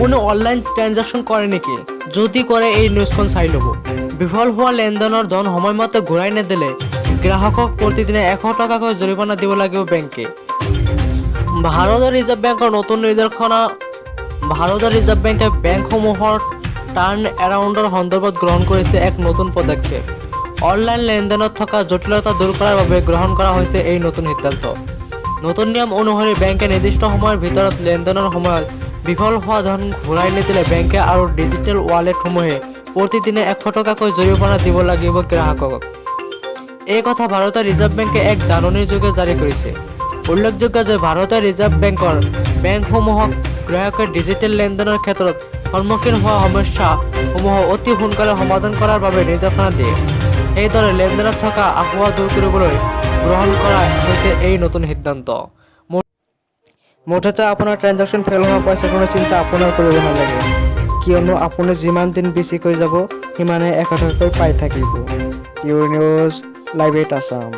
আপুনি online transaction কৰে নেকি? যদি কৰে এই নিউজখন চাই ল'ব। বিফল হোৱা লেনদেনৰ ধন সময়মতে ঘূৰাই নিদিলে গ্ৰাহকক প্ৰতিদিনে 100 টকাকৈ জৰিমনা দিব লাগিব বেংকে। ভাৰতীয় ৰিজাৰ্ভ বেংকৰ নতুন নিৰ্দেশনা। ভাৰতীয় ৰিজাৰ্ভ বেংকে বেংকসমূহৰ টাৰ্ণ এৰাউণ্ডৰ সন্দৰ্ভত গ্ৰহণ কৰিছে এক নতুন পদক্ষেপ। অনলাইন লেনদেনত থকা জটিলতা দূৰ কৰাৰ বাবে গ্ৰহণ কৰা হৈছে এই নতুন সিদ্ধান্ত। নতুন নিয়ম অনুসৰি বেংকে নিৰ্দিষ্ট সময়ৰ ভিতৰত লেনদেনৰ সময়ত বিফল হোৱা ধন ঘূৰাই নিদিলে বেংকে আৰু ডিজিটেল ৱালেটসমূহে প্ৰতিদিনে 100 টকাকৈ জৰিমনা দিব লাগিব গ্ৰাহকক। এই কথা ভাৰতীয় ৰিজাৰ্ভ বেংকে এক জাননীৰ যোগে জাৰি কৰিছে। উল্লেখযোগ্য যে ভাৰতীয় ৰিজাৰ্ভ বেংকৰ বেংকসমূহক গ্ৰাহকে ডিজিটেল লেনদেনৰ ক্ষেত্ৰত সন্মুখীন হোৱা সমস্যাসমূহ অতি সোনকালে সমাধান কৰাৰ বাবে নিৰ্দেশনা দিয়ে। এইদৰে লেনদেনত থকা আসোঁৱাহ দূৰ কৰিবলৈ গ্ৰহণ কৰা হৈছে এই নতুন সিদ্ধান্ত। মুঠতে আপোনাৰ ট্ৰেঞ্জেকশ্যন ফেইল হোৱা পইচাখনৰ চিন্তা আপোনাৰ কৰিব নালাগে, কিয়নো আপুনি যিমান দিন বেছিকৈ যাব সিমানে 100 টকাকৈ পাই থাকিব। ইউৰ নিউজ লাইভ এট আছাম।